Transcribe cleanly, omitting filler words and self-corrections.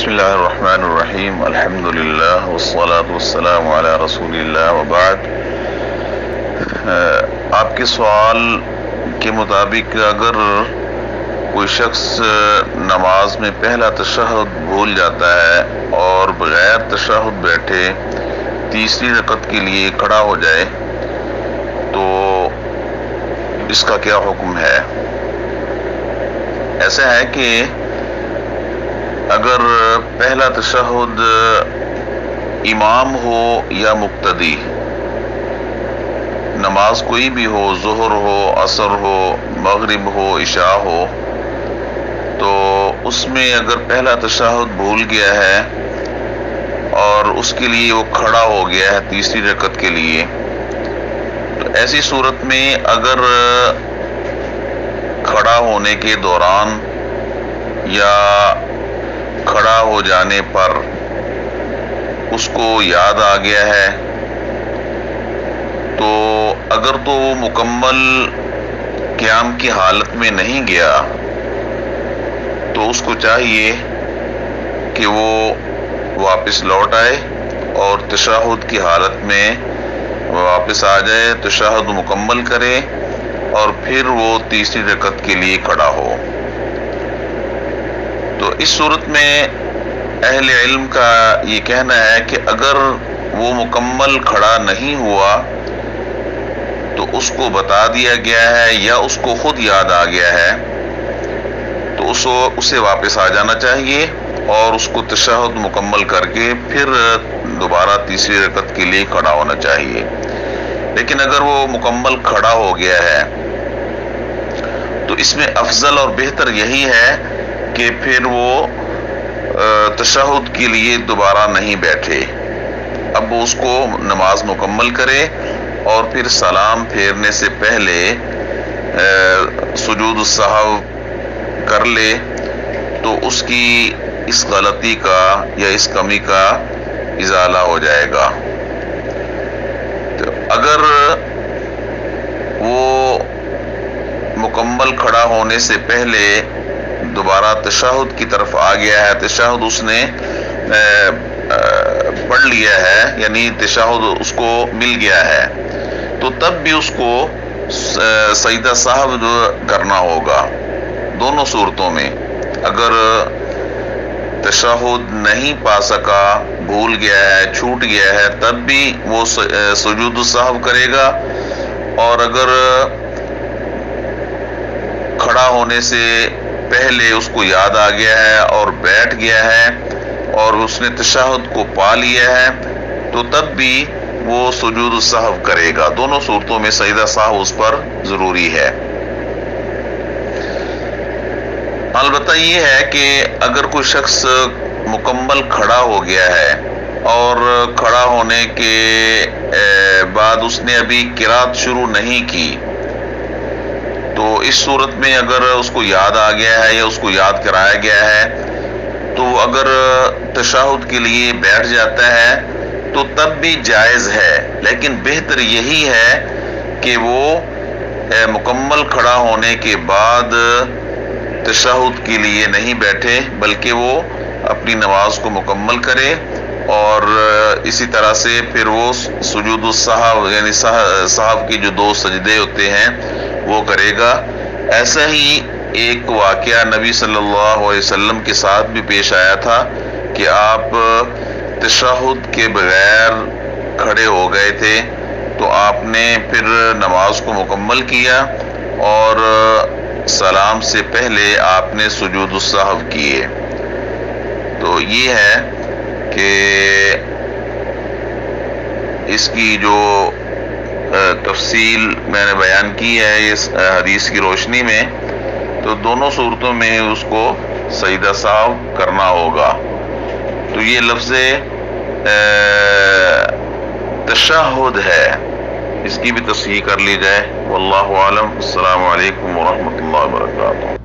بسم اللہ الرحمن الرحیم الحمدللہ والصلاة والسلام علی رسول اللہ وبعد۔ آپ کے سوال کے مطابق اگر کوئی شخص نماز میں پہلا تشہد بھول جاتا ہے اور بغیر تشہد بیٹھے تیسری رکعت کے لیے کھڑا ہو جائے تو اس کا کیا حکم ہے؟ ایسا ہے کہ اگر پہلا تشہد امام ہو یا مقتدی، نماز کوئی بھی ہو، ظہر ہو، عصر ہو، مغرب ہو، عشاء ہو، تو اس میں اگر پہلا تشہد بھول گیا ہے اور اس کے لیے وہ کھڑا ہو گیا ہے تیسری رکعت کے لیے، تو ایسی صورت میں اگر کھڑا ہونے کے دوران یا کھڑا ہو جانے پر اس کو یاد آ گیا ہے تو اگر تو وہ مکمل قیام کی حالت میں نہیں گیا تو اس کو چاہیے کہ وہ واپس لوٹ آئے اور تشہد کی حالت میں واپس آ جائے، تشہد مکمل کرے اور پھر وہ تیسری رکعت کے لیے کھڑا ہو۔ تو اس صورت میں اہل علم کا یہ کہنا ہے کہ اگر وہ مکمل کھڑا نہیں ہوا تو اس کو بتا دیا گیا ہے یا اس کو خود یاد آ گیا ہے تو اسے واپس آ جانا چاہیے اور اس کو تشہد مکمل کر کے پھر دوبارہ تیسری رکعت کے لیے کھڑا ہونا چاہیے۔ لیکن اگر وہ مکمل کھڑا ہو گیا ہے تو اس میں افضل اور بہتر یہی ہے کہ پھر وہ تشہد کے لیے دوبارہ نہیں بیٹھے، اب وہ اس کو نماز مکمل کرے اور پھر سلام پھیرنے سے پہلے سجود السہو کر لے تو اس کی اس غلطی کا یا اس کمی کا ازالہ ہو جائے گا۔ تو اگر وہ مکمل کھڑا ہونے سے پہلے دوبارہ تشہد کی طرف آ گیا ہے، تشہد اس نے پڑھ لیا ہے یعنی تشہد اس کو مل گیا ہے، تو تب بھی اس کو سجدہ سہو کرنا ہوگا۔ دونوں صورتوں میں اگر تشہد نہیں پا سکا، بھول گیا ہے، چھوٹ گیا ہے، تب بھی وہ سجود السہو کرے گا، اور اگر کھڑا ہونے سے پہلے اس کو یاد آ گیا ہے اور بیٹھ گیا ہے اور اس نے تشہد کو پا لیا ہے تو تب بھی وہ سجود السہو کرے گا۔ دونوں صورتوں میں سجدہ سہو اس پر ضروری ہے۔ البتہ یہ ہے کہ اگر کوئی شخص مکمل کھڑا ہو گیا ہے اور کھڑا ہونے کے بعد اس نے ابھی قرات شروع نہیں کی تو اس صورت میں اگر اس کو یاد آ گیا ہے یا اس کو یاد کرایا گیا ہے تو اگر تشہد کے لیے بیٹھ جاتا ہے تو تب بھی جائز ہے، لیکن بہتر یہی ہے کہ وہ مکمل کھڑا ہونے کے بعد تشہد کے لیے نہیں بیٹھے بلکہ وہ اپنی نماز کو مکمل کرے اور اسی طرح سے پھر وہ سجود السہو یعنی سہو کے جو 2 سجدے ہوتے ہیں وہ کرے گا۔ ایسا ہی ایک واقعہ نبی صلی اللہ علیہ وسلم کے ساتھ بھی پیش آیا تھا کہ آپ تشہد کے بغیر کھڑے ہو گئے تھے تو آپ نے پھر نماز کو مکمل کیا اور سلام سے پہلے آپ نے سجود السہو کیے۔ تو یہ ہے کہ اس کی جو تفصیل میں نے بیان کی ہے اس حدیث کی روشنی میں، تو دونوں صورتوں میں اس کو سجدہ سہو کرنا ہوگا۔ تو یہ لفظ تشہد ہے، اس کی بھی تصحیح کر لی جائے۔ واللہ اعلم۔ السلام علیکم ورحمۃ اللہ وبرکاتہ۔